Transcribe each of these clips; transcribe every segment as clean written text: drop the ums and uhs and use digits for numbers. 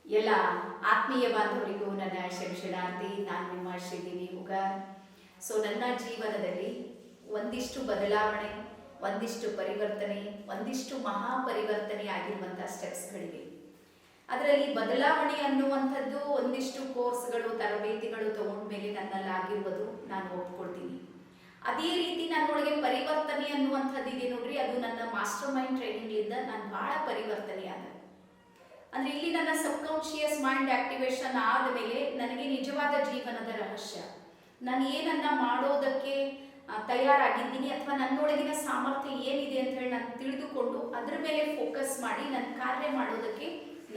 ಎಲ್ಲ ಆತ್ಮೀಯ ಬಾಂಧವರಿಗೂ ನನ್ನ ಶರಣಾರ್ಥಿ. ನಾನು ನಿಮ್ಮ ಶ್ರೀದೇವಿ ಉಗಾರ್. ನನ್ನ ಜೀವನದಲ್ಲಿ ಒಂದಿಷ್ಟು ಬದಲಾವಣೆ, ಒಂದಿಷ್ಟು ಪರಿವರ್ತನೆ, ಒಂದಿಷ್ಟು ಮಹಾಪರಿವರ್ತನೆ ಆಗಿರುವಂಥ ಸ್ಟೆಪ್ಸ್ಗಳಿವೆ. ಅದರಲ್ಲಿ ಬದಲಾವಣೆ ಅನ್ನುವಂಥದ್ದು ಒಂದಿಷ್ಟು ಕೋರ್ಸ್ಗಳು, ತರಬೇತಿಗಳು ತಗೊಂಡ್ಮೇಲೆ ನನ್ನಲ್ಲಿ ಆಗಿರುವುದು ನಾನು ಒಪ್ಕೊಳ್ತೀನಿ. ಅದೇ ರೀತಿ ನನ್ನೊಳಗೆ ಪರಿವರ್ತನೆ ಅನ್ನುವಂಥದ್ದು ಇದೆ ನೋಡ್ರಿ, ಅದು ನನ್ನ ಮಾಸ್ಟರ್ ಮೈಂಡ್ ಟ್ರೈನಿಂಗ್ಲಿಂದ ನಾನು ಬಹಳ ಪರಿವರ್ತನೆ ಆದ. ಅಂದ್ರೆ ಇಲ್ಲಿ ನನ್ನ ಸಬ್ಕಾನ್ಶಿಯಸ್ ಮೈಂಡ್ ಆಕ್ಟಿವೇಶನ್ ಆದಮೇಲೆ ನನಗೆ ನಿಜವಾದ ಜೀವನದ ರಹಸ್ಯ, ನಾನು ಏನನ್ನ ಮಾಡೋದಕ್ಕೆ ತಯಾರಾಗಿದ್ದೀನಿ ಅಥವಾ ನನ್ನೊಳಗಿನ ಸಾಮರ್ಥ್ಯ ಏನಿದೆ ಅಂತ ಹೇಳಿ ನಾನು ತಿಳಿದುಕೊಂಡು ಅದ್ರ ಮೇಲೆ ಫೋಕಸ್ ಮಾಡಿ ನನ್ನ ಕಾರ್ಯ ಮಾಡೋದಕ್ಕೆ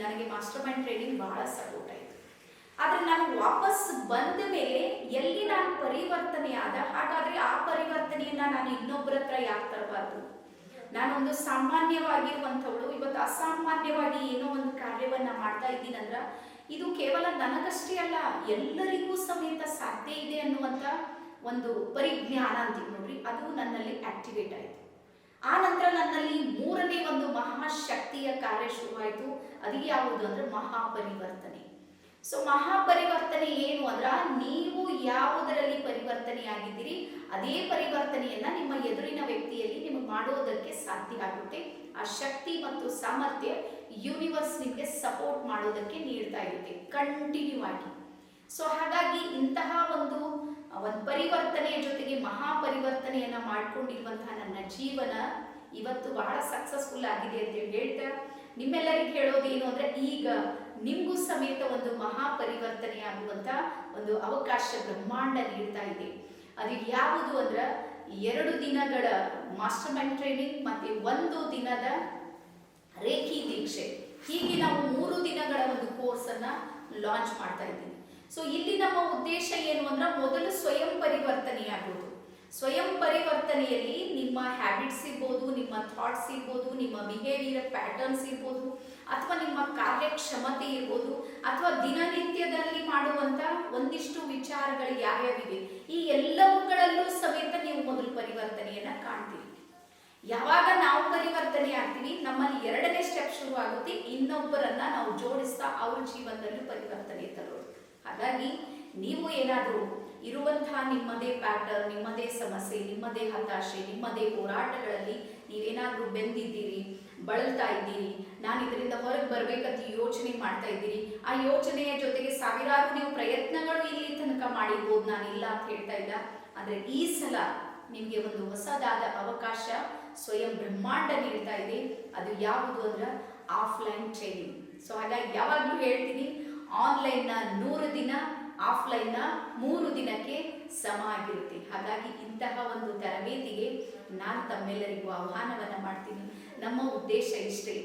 ನನಗೆ ಮಾಸ್ಟರ್ ಮೈಂಡ್ ಟ್ರೈನಿಂಗ್ ಬಹಳ ಸಪೋರ್ಟ್ ಆಯಿತು. ಆದರೆ ನಾನು ವಾಪಸ್ ಬಂದ ಮೇಲೆ ಎಲ್ಲಿ ನಾನು ಪರಿವರ್ತನೆ ಆದ, ಹಾಗಾದ್ರೆ ಆ ಪರಿವರ್ತನೆಯನ್ನ ನಾನು ಇನ್ನೊಬ್ಬರ ಹತ್ರ ಯಾಕೆ ತರಬಾರ್ದು? ನಾನೊಂದು ಸಾಮಾನ್ಯವಾಗಿರುವಂಥವಳು ಇವತ್ತು ಅಸಾಮಾನ್ಯವಾಗಿ ಏನೋ ಒಂದು ಕಾರ್ಯವನ್ನ ಮಾಡ್ತಾ ಇದ್ದೀನಂದ್ರ ಇದು ಕೇವಲ ನನಗಷ್ಟೇ ಅಲ್ಲ, ಎಲ್ಲರಿಗೂ ಸಮೇತ ಸಾಧ್ಯ ಇದೆ ಅನ್ನುವಂಥ ಒಂದು ಪರಿಜ್ಞಾನ ಅಂತೀವಿ ನೋಡ್ರಿ, ಅದು ನನ್ನಲ್ಲಿ ಆಕ್ಟಿವೇಟ್ ಆಯಿತು. ಆ ನಂತರ ನನ್ನಲ್ಲಿ ಮೂರನೇ ಒಂದು ಮಹಾಶಕ್ತಿಯ ಕಾರ್ಯ ಶುರುವಾಯಿತು. ಅದು ಯಾವುದು ಅಂದ್ರೆ ಮಹಾಪರಿವರ್ತನೆ. ಮಹಾಪರಿವರ್ತನೆ ಏನು ಅಂದ್ರ, ನೀವು ಯಾವುದರಲ್ಲಿ ಪರಿವರ್ತನೆ ಆಗಿದ್ದೀರಿ ಅದೇ ಪರಿವರ್ತನೆಯನ್ನ ನಿಮ್ಮ ಎದುರಿನ ವ್ಯಕ್ತಿಯಲ್ಲಿ ನಿಮಗೆ ಮಾಡೋದಕ್ಕೆ ಸಾಧ್ಯ ಆಗುತ್ತೆ. ಆ ಶಕ್ತಿ ಮತ್ತು ಸಾಮರ್ಥ್ಯ ಯೂನಿವರ್ಸ್ ನಿಮಗೆ ಸಪೋರ್ಟ್ ಮಾಡೋದಕ್ಕೆ ನೀಡ್ತಾ ಇರುತ್ತೆ ಕಂಟಿನ್ಯೂ ಆಗಿ. ಹಾಗಾಗಿ ಇಂತಹ ಒಂದು ಪರಿವರ್ತನೆಯ ಜೊತೆಗೆ ಮಹಾಪರಿವರ್ತನೆಯನ್ನ ಮಾಡ್ಕೊಂಡಿರುವಂತಹ ನನ್ನ ಜೀವನ ಇವತ್ತು ಬಹಳ ಸಕ್ಸಸ್ಫುಲ್ ಆಗಿದೆ ಅಂತ ಹೇಳ್ತಾ ನಿಮ್ಮೆಲ್ಲರಿಗೆ ಹೇಳೋದೇನು ಅಂದ್ರೆ, ಈಗ ನಿಮಗೂ ಸಮೇತ ಒಂದು ಮಹಾಪರಿವರ್ತನೆ ಆಗುವಂತ ಒಂದು ಅವಕಾಶ ಬ್ರಹ್ಮಾಂಡ ನೀಡ್ತಾ ಇದೆ. ಅದು ಯಾವುದು ಅಂದ್ರ 2 ದಿನಗಳ ಮಾಸ್ಟರ್ ಮೈಂಡ್ ಟ್ರೈನಿಂಗ್ ಮತ್ತೆ 1 ದಿನದ ರೇಖಿ ದೀಕ್ಷೆ, ಹೀಗೆ ನಾವು 3 ದಿನಗಳ ಒಂದು ಕೋರ್ಸ್ ಅನ್ನ ಲಾಂಚ್ ಮಾಡ್ತಾ ಇದ್ದೀವಿ. ಇಲ್ಲಿ ನಮ್ಮ ಉದ್ದೇಶ ಏನು ಅಂದ್ರೆ, ಮೊದಲು ಸ್ವಯಂ ಪರಿವರ್ತನೆಯಾಗುವುದು. ಸ್ವಯಂ ಪರಿವರ್ತನೆಯಲ್ಲಿ ನಿಮ್ಮ ಹ್ಯಾಬಿಟ್ಸ್ ಇರ್ಬೋದು, ನಿಮ್ಮ ಥಾಟ್ಸ್ ಇರ್ಬೋದು, ನಿಮ್ಮ ಬಿಹೇವಿಯರ್ ಪ್ಯಾಟರ್ನ್ಸ್ ಇರ್ಬೋದು, ಅಥವಾ ನಿಮ್ಮ ಕಾರ್ಯಕ್ಷಮತೆ ಇರ್ಬೋದು, ಅಥವಾ ದಿನನಿತ್ಯದಲ್ಲಿ ಮಾಡುವಂತ ಒಂದಿಷ್ಟು ವಿಚಾರಗಳು ಯಾವ್ಯಾವಿವೆ, ಈ ಎಲ್ಲವುಗಳಲ್ಲೂ ಸಮೇತ ನೀವು ಮೊದಲು ಪರಿವರ್ತನೆಯನ್ನ ಕಾಣ್ತೀವಿ. ಯಾವಾಗ ನಾವು ಪರಿವರ್ತನೆ ಆಗ್ತೀವಿ, ನಮ್ಮಲ್ಲಿ 2ನೇ ಸ್ಟೆಪ್ ಶುರು ಆಗುತ್ತೆ, ಇನ್ನೊಬ್ಬರನ್ನ ನಾವು ಜೋಡಿಸ್ತಾ ಅವ್ರ ಜೀವನದಲ್ಲೂ ಪರಿವರ್ತನೆ ತರೋದು. ಹಾಗಾಗಿ ನೀವು ಏನಾದರೂ ಇರುವಂತಹ ನಿಮ್ಮದೇ ಪ್ಯಾಟರ್ನ್, ನಿಮ್ಮದೇ ಸಮಸ್ಯೆ, ನಿಮ್ಮದೇ ಹತಾಶೆ, ನಿಮ್ಮದೇ ಹೋರಾಟಗಳಲ್ಲಿ ನೀವೇನಾದ್ರೂ ಬೆಂದಿದ್ದೀರಿ, ಬಳಲ್ತಾ ಇದ್ದೀರಿ, ನಾನು ಇದರಿಂದ ಹೊರಗೆ ಬರ್ಬೇಕಂತ ಯೋಚನೆ ಮಾಡ್ತಾ ಇದ್ದೀರಿ, ಆ ಯೋಚನೆಯ ಜೊತೆಗೆ ಸಾವಿರಾರು ನೀವು ಪ್ರಯತ್ನಗಳು ಇಲ್ಲಿ ತನಕ ಮಾಡಿರ್ಬೋದು, ನಾನಿಲ್ಲ ಅಂತ ಹೇಳ್ತಾ ಇಲ್ಲ. ಆದ್ರೆ ಈ ಸಲ ನಿಮ್ಗೆ ಒಂದು ಹೊಸದಾದ ಅವಕಾಶ ಸ್ವಯಂ ಬ್ರಹ್ಮಾಂಡ ನೀಡ್ತಾ ಇದೆ. ಅದು ಯಾವುದು ಅಂದ್ರೆ ಆಫ್ಲೈನ್ ಟ್ರೈನಿಂಗ್. ಹಾಗಾಗಿ ಯಾವಾಗ್ಲೂ ಹೇಳ್ತೀನಿ, ಆನ್ಲೈನ್ನ 100 ದಿನ, ಆಫ್ಲೈನ್ನ 3 ದಿನಕ್ಕೆ ಸಮ ಆಗಿರುತ್ತೆ. ಹಾಗಾಗಿ ಇಂತಹ ಒಂದು ತರಬೇತಿಗೆ ನಾನು ತಮ್ಮೆಲ್ಲರಿಗೂ ಆಹ್ವಾನವನ್ನ ಮಾಡ್ತೀನಿ. ನಮ್ಮ ಉದ್ದೇಶ ಇಷ್ಟೇ,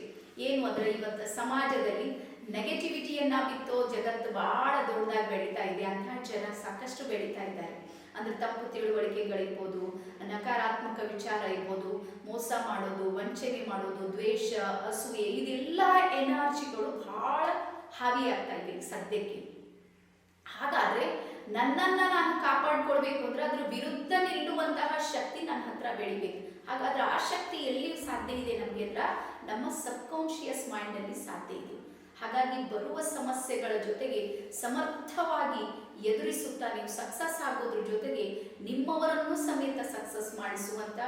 ಏನು ಅಂದ್ರೆ, ಇವತ್ತು ಸಮಾಜದಲ್ಲಿ ನೆಗೆಟಿವಿಟಿಯನ್ನ ಬಿತ್ತೋ ಜಗತ್ತು ಬಹಳ ದೊಡ್ಡದಾಗಿ ಬೆಳೀತಾ ಇದೆ. ಅಂತಹ ಜನ ಸಾಕಷ್ಟು ಬೆಳೀತಾ ಇದ್ದಾರೆ. ಅಂದ್ರೆ ತಪ್ಪು ತಿಳುವಳಿಕೆಗಳಿರ್ಬೋದು, ನಕಾರಾತ್ಮಕ ವಿಚಾರ ಇರ್ಬೋದು, ಮೋಸ ಮಾಡೋದು, ವಂಚನೆ ಮಾಡೋದು, ದ್ವೇಷ, ಅಸೂಯೆ, ಇದೆಲ್ಲ ಎನರ್ಜಿಗಳು ಬಹಳ ಹಾವಿ ಆಗ್ತಾ ಇದೆ ಸದ್ಯಕ್ಕೆ. ಹಾಗಾದ್ರೆ ನನ್ನನ್ನ ನಾನು ಕಾಪಾಡ್ಕೊಳ್ಬೇಕು ಅಂದ್ರೆ ಅದ್ರ ವಿರುದ್ಧ ನಿಲ್ಲುವಂತಹ ಶಕ್ತಿ ನನ್ನ ಹತ್ರ ಬೆಳಿಬೇಕು. ಹಾಗಾದ್ರೆ ಆ ಶಕ್ತಿ ಎಲ್ಲಿ ಸಾಧ್ಯ ಇದೆ ನಮ್ಗೆ ಅಂದ್ರೆ, ನಮ್ಮ ಸಬ್ಕಾನ್ಶಿಯಸ್ ಮೈಂಡ್ ಅಲ್ಲಿ ಸಾಧ್ಯ ಇದೆ. ಹಾಗಾಗಿ ಬರುವ ಸಮಸ್ಯೆಗಳ ಜೊತೆಗೆ ಸಮರ್ಥವಾಗಿ ಎದುರಿಸುತ್ತಾ ನೀವು ಸಕ್ಸಸ್ ಆಗೋದ್ರ ಜೊತೆಗೆ ನಿಮ್ಮವರನ್ನು ಸಮೇತ ಸಕ್ಸಸ್ ಮಾಡಿಸುವಂತ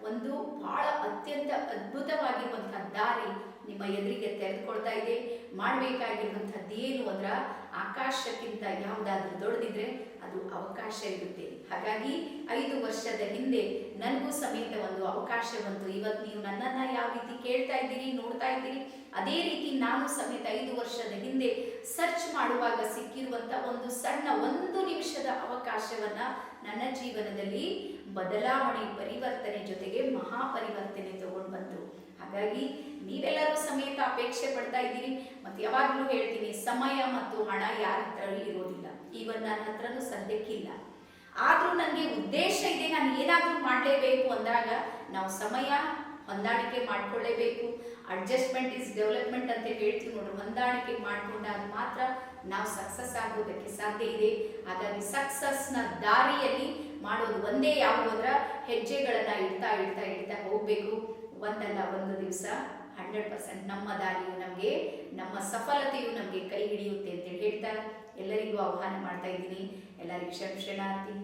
ಒಂದು ಬಹಳ ಅತ್ಯಂತ ಅದ್ಭುತವಾಗಿರುವಂತಹ ದಾರಿ ನಿಮ್ಮ ಎದುರಿಗೆ ತೆರೆದುಕೊಳ್ತಾ ಇದೆ. ಮಾಡಬೇಕಾಗಿರುವಂಥದ್ದು ಏನು ಅಂದ್ರೆ, ಆಕಾಶಕ್ಕಿಂತ ಯಾವುದಾದ್ರೂ ದೊಡ್ಡದಿದ್ರೆ ಅದು ಅವಕಾಶ ಇರುತ್ತೆ. ಹಾಗಾಗಿ 5 ವರ್ಷದ ಹಿಂದೆ ನನಗೂ ಸಮೇತ ಒಂದು ಅವಕಾಶ ಬಂತು. ಇವತ್ತು ನೀವು ನನ್ನನ್ನ ಯಾವ ರೀತಿ ಕೇಳ್ತಾ ಇದ್ದೀರಿ, ನೋಡ್ತಾ ಇದ್ದೀರಿ, ಅದೇ ರೀತಿ ನಾನು ಸಮೇತ 5 ವರ್ಷದ ಹಿಂದೆ ಸರ್ಚ್ ಮಾಡುವಾಗ ಸಿಕ್ಕಿರುವಂತ ಒಂದು ಸಣ್ಣ 1 ನಿಮಿಷದ ಅವಕಾಶವನ್ನ ನನ್ನ ಜೀವನದಲ್ಲಿ ಬದಲಾವಣೆ, ಪರಿವರ್ತನೆ ಜೊತೆಗೆ ಮಹಾಪರಿವರ್ತನೆ ತಗೊಂಡು ಬಂತು. ಹಾಗಾಗಿ ನೀವೆಲ್ಲರೂ ಸಮೇತ ಅಪೇಕ್ಷೆ ಪಡ್ತಾ ಇದ್ದೀರಿ. ಮತ್ತೆ ಯಾವಾಗ್ಲೂ ಹೇಳ್ತೀನಿ, ಸಮಯ ಮತ್ತು ಹಣ ಯಾರ ಹತ್ರ ಇರೋದಿಲ್ಲ, ಈವನ್ ನನ್ನ ಹತ್ರನೂ ಸದ್ಯಕ್ಕಿಲ್ಲ. ಆದ್ರೂ ನನಗೆ ಉದ್ದೇಶ ಇದೆ, ನಾನು ಏನಾದ್ರೂ ಮಾಡಲೇಬೇಕು ಅಂದಾಗ ನಾವು ಸಮಯ ಹೊಂದಾಣಿಕೆ ಮಾಡ್ಕೊಳ್ಳೇಬೇಕು. ಅಡ್ಜಸ್ಟ್ಮೆಂಟ್ ಇಸ್ ಡೆವಲಪ್ಮೆಂಟ್ ಅಂತ ಹೇಳ್ತೀವಿ ನೋಡ್ರಿ, ಹೊಂದಾಣಿಕೆ ಮಾಡ್ಕೊಂಡಾಗ ಮಾತ್ರ ನಾವು ಸಕ್ಸಸ್ ಆಗೋದಕ್ಕೆ ಸಾಧ್ಯ ಇದೆ. ಹಾಗಾಗಿ ಸಕ್ಸಸ್ನ ದಾರಿಯಲ್ಲಿ ಮಾಡೋದು ಒಂದೇ ಯಾವುದು ಅಂದ್ರೆ, ಹೆಜ್ಜೆಗಳನ್ನ ಇಡ್ತಾ ಇಡ್ತಾ ಇಡ್ತಾ ಹೋಗ್ಬೇಕು. ಒಂದಲ್ಲ ಒಂದು ದಿವಸ 100% ನಮ್ಮ ದಾರಿಯು ನಮಗೆ, ನಮ್ಮ ಸಫಲತೆಯು ನಮಗೆ ಕೈ ಹಿಡಿಯುತ್ತೆ ಅಂತೇಳಿ ಹೇಳ್ತಾ ಎಲ್ಲರಿಗೂ ಆಹ್ವಾನ ಮಾಡ್ತಾ ಇದ್ದೀನಿ. ಎಲ್ಲರಿಗೂ ಶರಣಾರ್ಥಿ.